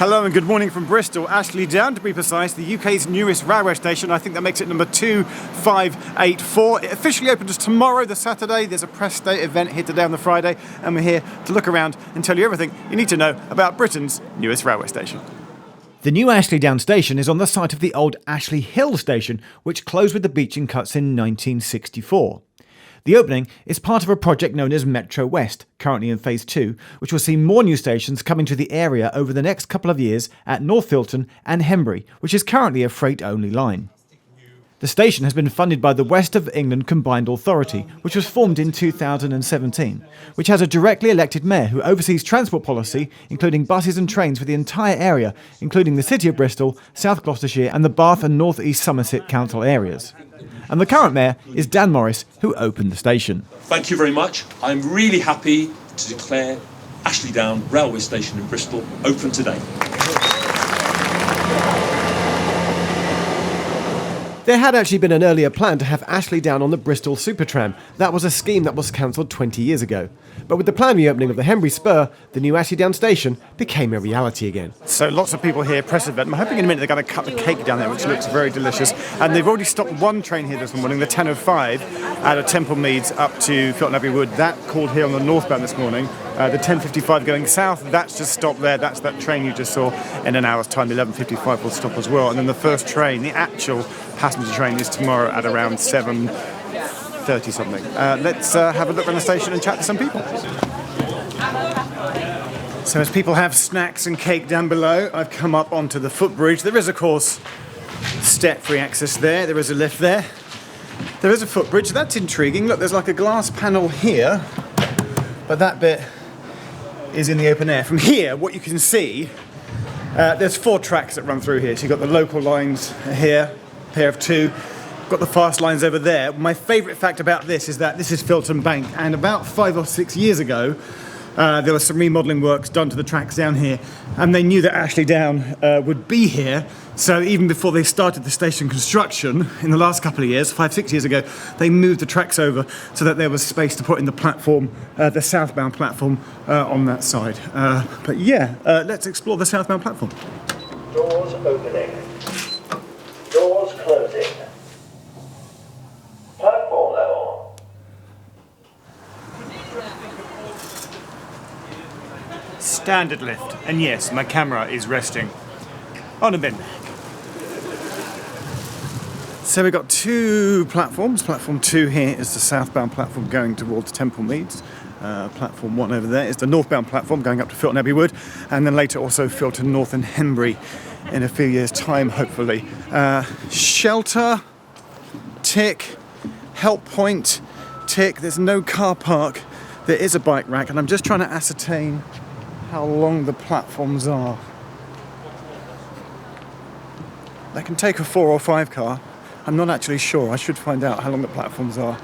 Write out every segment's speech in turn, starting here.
Hello and good morning from Bristol, Ashley Down to be precise, the UK's newest railway station. I think that makes it number 2584. It officially opens tomorrow, the Saturday. There's a press day event here today on the Friday, and we're here to look around and tell you everything you need to know about Britain's newest railway station. The new Ashley Down station is on the site of the old Ashley Hill station, which closed with the beaching cuts in 1964. The opening is part of a project known as Metro West, currently in Phase 2, which will see more new stations coming to the area over the next couple of years at North Filton and Henbury, which is currently a freight-only line. The station has been funded by the West of England Combined Authority, which was formed in 2017, which has a directly elected mayor who oversees transport policy, including buses and trains for the entire area, including the City of Bristol, South Gloucestershire and the Bath and North East Somerset council areas. And the current mayor is Dan Morris, who opened the station. Thank you very much. I'm really happy to declare Ashley Down Railway Station in Bristol open today. There had actually been an earlier plan to have Ashley Down on the Bristol Supertram. That was a scheme that was cancelled 20 years ago. But with the planned reopening of the Henbury Spur, the new Ashley Down station became a reality again. So lots of people here, press event. I'm hoping in a minute they're going to cut the cake down there, which looks very delicious. And they've already stopped one train here this morning, the 10:05, out of Temple Meads up to Filton Abbey Wood. That called here on the northbound this morning. The 10:55 going south, that's just stopped there. That's that train you just saw. In an hour's time, 11:55 will stop as well. And then the first train, the actual passenger train, is tomorrow at around 7:30 something. Let's have a look around the station and chat to some people. So as people have snacks and cake down below, I've come up onto the footbridge. There is, of course, step-free access there. There is a lift there. There is a footbridge. That's intriguing. Look, there's like a glass panel here, but that bit is in the open air. From here, what you can see, there's 4 tracks that run through here. So you've got the local lines here, pair of 2. Got the fast lines over there. My favourite fact about this is that this is Filton Bank, and about 5 or 6 years ago, there was some remodelling works done to the tracks down here, and they knew that Ashley Down would be here. So even before they started the station construction, in the last couple of years, 5-6 years ago, they moved the tracks over so that there was space to put in the platform, the southbound platform on that side. But yeah, let's explore the southbound platform. Doors opening. Doors closing. Platform level. Standard lift, and yes, my camera is resting on a bin. So we've got 2 platforms. Platform 2 here is the southbound platform going towards Temple Meads. Platform 1 over there is the northbound platform going up to Filton Abbey Wood, and then later also Filton North and Henbury in a few years' time, hopefully. Shelter, tick. Help point, tick. There's no car park. There is a bike rack, and I'm just trying to ascertain how long the platforms are. They can take a 4 or 5 car. I'm not actually sure. I should find out how long the platforms are.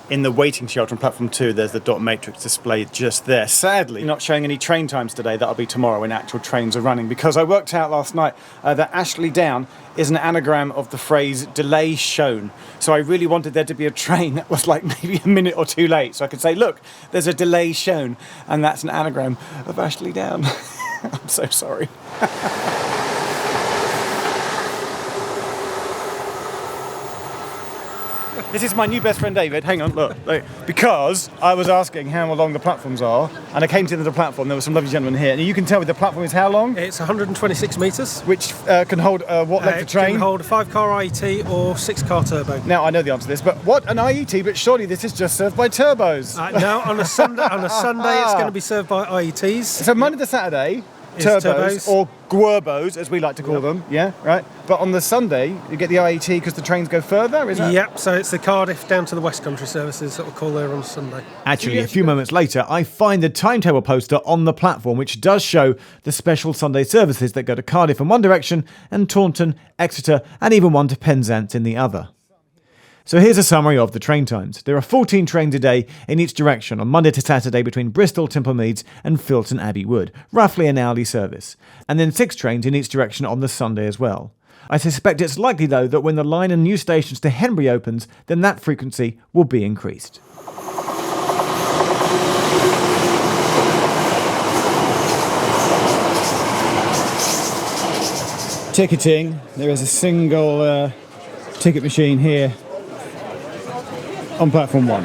In the waiting shelter on platform 2, there's the dot matrix displayed just there. Sadly, not showing any train times today. That'll be tomorrow when actual trains are running, because I worked out last night that Ashley Down is an anagram of the phrase delay shown. So I really wanted there to be a train that was like maybe a minute or 2 late, so I could say, look, there's a delay shown, and that's an anagram of Ashley Down. I'm so sorry. This is my new best friend David. Hang on, look. Because I was asking how long the platforms are, and I came to the platform. There were some lovely gentlemen here, and you can tell me the platform is how long? It's 126 metres. Which can hold what length of train? It can hold a 5-car IET or 6-car turbo. Now I know the answer to this, but what an IET? But surely this is just served by turbos. No, on a Sunday, it's going to be served by IETs. So Monday to Saturday. Turbos, or guerbos, as we like to call them, yeah, right? But on the Sunday, you get the IET because the trains go further, is that? Yep, so it's the Cardiff down to the West Country services that we'll call there on Sunday. Actually, a few moments later, I find the timetable poster on the platform, which does show the special Sunday services that go to Cardiff in one direction and Taunton, Exeter, and even one to Penzance in the other. So here's a summary of the train times. There are 14 trains a day in each direction on Monday to Saturday between Bristol, Temple Meads and Filton Abbey Wood, roughly an hourly service. And then 6 trains in each direction on the Sunday as well. I suspect it's likely though that when the line and new stations to Henbury opens, then that frequency will be increased. ticketing, there is a single ticket machine here on platform 1.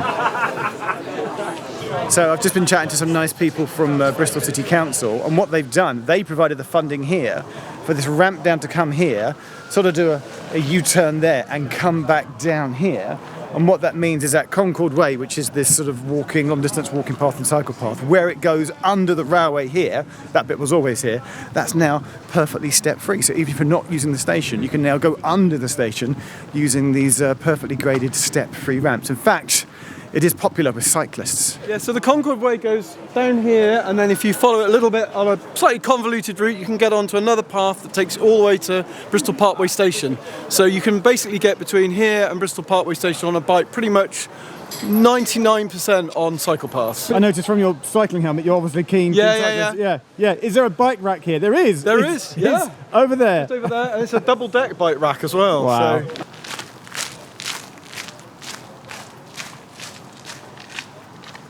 So I've just been chatting to some nice people from Bristol City Council, and what they've done, they provided the funding here for this ramp down to come here, sort of do a U-turn there and come back down here. And what that means is that Concord Way, which is this sort of long-distance walking path and cycle path, where it goes under the railway here, that bit was always here, that's now perfectly step-free. So even if you're not using the station, you can now go under the station using these perfectly graded step-free ramps. In fact, it is popular with cyclists. Yeah, so the Concord Way goes down here, and then if you follow it a little bit on a slightly convoluted route, you can get onto another path that takes you all the way to Bristol Parkway Station. So you can basically get between here and Bristol Parkway Station on a bike pretty much 99% on cycle paths. I noticed from your cycling helmet you're obviously keen. Yeah. Is there a bike rack here? There is. There is, yeah. It's over there. It's over there, and it's a double-deck bike rack as well. Wow. So.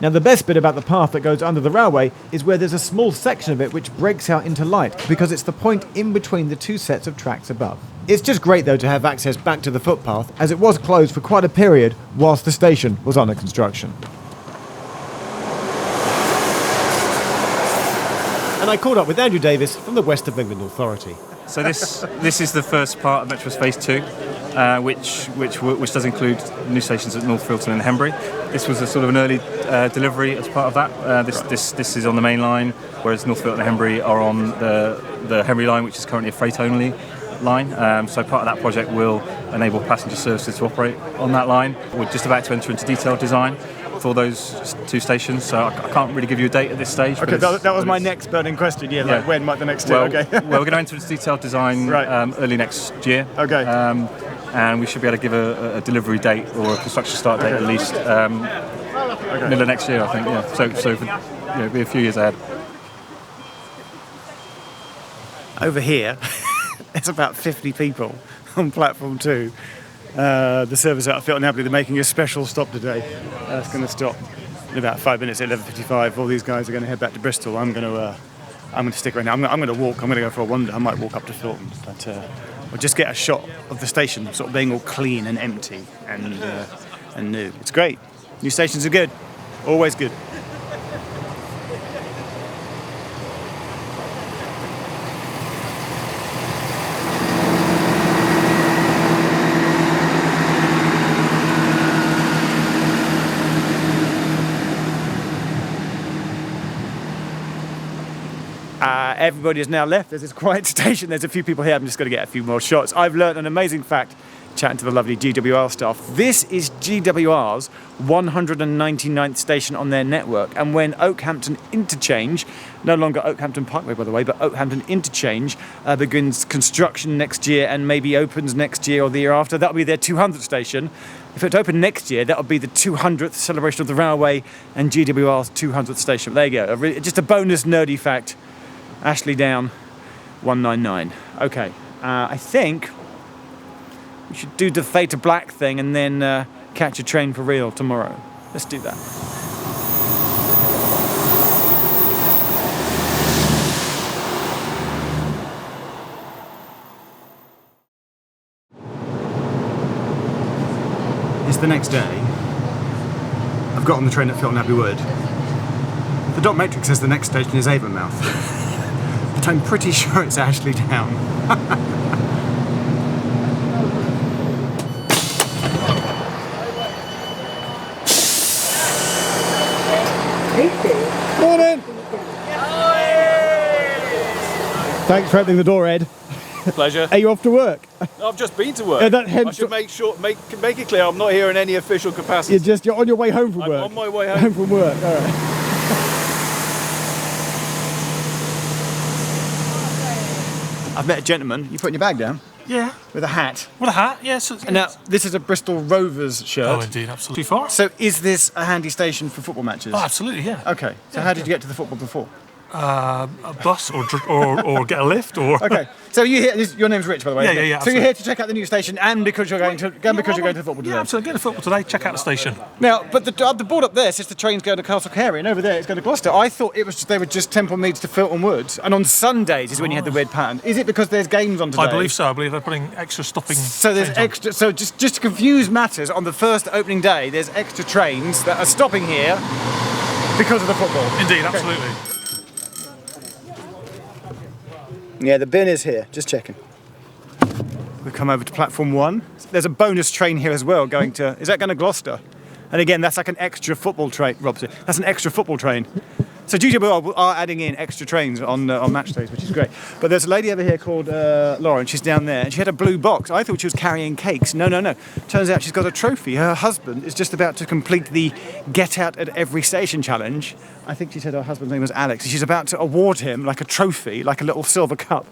Now the best bit about the path that goes under the railway is where there's a small section of it which breaks out into light because it's the point in between the two sets of tracks above. It's just great though to have access back to the footpath as it was closed for quite a period whilst the station was under construction. And I caught up with Andrew Davis from the West of England Authority. So this is the first part of Metro's Phase 2, which does include new stations at North Filton and Henbury. This was a sort of an early delivery as part of that. This is on the main line, whereas North Filton and Henbury are on the Henbury line, which is currently a freight-only line. So part of that project will enable passenger services to operate on that line. We're just about to enter into detailed design for those two stations, so I can't really give you a date at this stage. Okay, that was my next burning question. Yeah, when might the next two? Okay. Well, we're going to enter into detailed design early next year. Okay. And we should be able to give a delivery date or a construction start date at least middle of next year, I think. Yeah. So it'll be a few years ahead. Over here, there's about 50 people on platform 2. The service out of Filton Abbey, they're making a special stop today. It's going to stop in about 5 minutes at 11:55. All these guys are going to head back to Bristol. I'm going to stick around. I'm going to walk. I'm going to go for a wander. I might walk up to Filton, but we'll just get a shot of the station sort of being all clean and empty and new. It's great. New stations are good. Always good. Everybody has now left. There's this quiet station. There's a few people here. I'm just going to get a few more shots. I've learned an amazing fact chatting to the lovely GWR staff. This is GWR's 199th station on their network. And when Oakhampton Interchange, no longer Oakhampton Parkway by the way, but Oakhampton Interchange begins construction next year and maybe opens next year or the year after, that'll be their 200th station. If it opened next year, that'll be the 200th celebration of the railway and GWR's 200th station. There you go. Just a bonus nerdy fact. Ashley Down, 199. Okay, I think we should do the Fade to Black thing and then catch a train for real tomorrow. Let's do that. It's the next day. I've got on the train at Filton Abbey Wood. The dot matrix says the next station is Avonmouth. But I'm pretty sure it's Ashley Down. Morning! Thanks for opening the door, Ed. Pleasure. Are you off to work? I've just been to work. Yeah, I should make it clear I'm not here in any official capacity. You're on your way home from work. I'm on my way home from work. All right. I've met a gentleman. You putting your bag down? Yeah. With a hat. With a hat, yes. Yeah, Now, this is a Bristol Rovers shirt. Oh, indeed, absolutely. Far? So, is this a handy station for football matches? Oh, absolutely, yeah. Okay. So, how did you get to the football before? A bus or get a lift or. Okay. So you here? Your name's Rich, by the way. Yeah, isn't it? yeah, So you're absolutely. here to check out the new station, and because you're going to the football today. Yeah, absolutely. Get the football today. Check out the station. Now, but the board up there says the train's going to Castle Carey, and over there it's going to Gloucester. I thought they were just Temple Meads to Filton Wood, and on Sundays is when you had the weird pattern. Is it because there's games on today? I believe so. I believe they're putting extra stopping. So there's trains on. extra. So just to confuse matters, on the first opening day, there's extra trains that are stopping here because of the football. Indeed, absolutely. Yeah, the bin is here. Just checking. We come over to platform 1. There's a bonus train here as well going to. Is that going to Gloucester? And again, that's like an extra football train. Rob said, that's an extra football train. So GWR are adding in extra trains on match days, which is great. But there's a lady over here called Lauren. She's down there, and she had a blue box. I thought she was carrying cakes. No. Turns out she's got a trophy. Her husband is just about to complete the Get Out at Every Station challenge. I think she said her husband's name was Alex. She's about to award him like a trophy, like a little silver cup,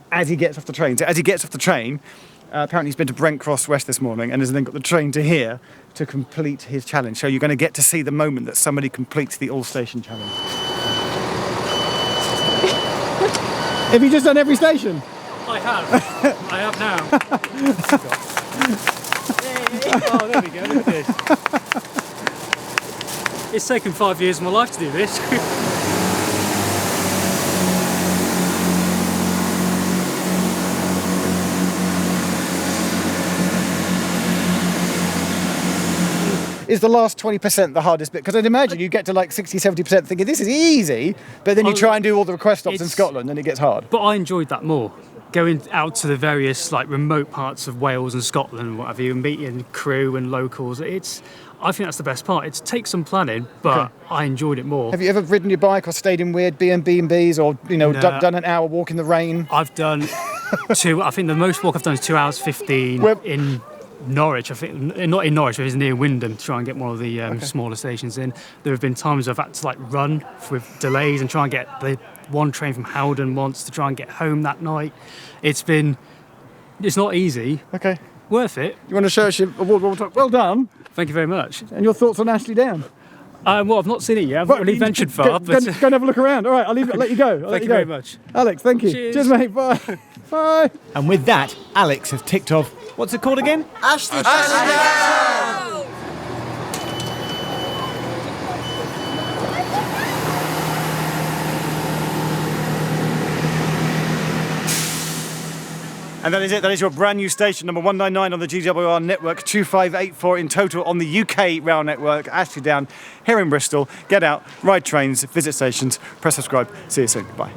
as he gets off the train. So as he gets off the train, apparently he's been to Brent Cross West this morning and has then got the train to here to complete his challenge. So you're going to get to see the moment that somebody completes the all-station challenge. Have you just done every station? I have. I have now. Oh, there we go. Look at this. It's taken 5 years of my life to do this. Is the last 20% the hardest bit? Because I'd imagine you get to like 60, 70% thinking this is easy, but then you try and do all the request stops in Scotland and it gets hard. But I enjoyed that more. Going out to the various like remote parts of Wales and Scotland and what have you, and meeting crew and locals. I think that's the best part. It takes some planning, but Okay. I enjoyed it more. Have you ever ridden your bike or stayed in weird B&Bs or No. done an hour walk in the rain? I've done I think the most walk I've done is 2 hours 15 in Norwich. I think not in Norwich, but it's near Wyndham to try and get one of the smaller stations in. There have been times I've had to like run with delays and try and get the one train from Howden once to try and get home that night. It's not easy. Okay. Worth it. You want to show us your award? Well done. Thank you very much. And your thoughts on Ashley Down? Well, I've not seen it yet. I've not really ventured far. Go and have a look around. All right, I'll let you go. Thank you very much. Alex, thank you. Cheers. Cheers mate. Bye. Bye. And with that, Alex has ticked off, what's it called again? Ashley And that is it. That is your brand new station, number 199 on the GWR network, 2584 in total on the UK rail network. Ashley Down here in Bristol. Get out, ride trains, visit stations, press subscribe. See you soon. Bye.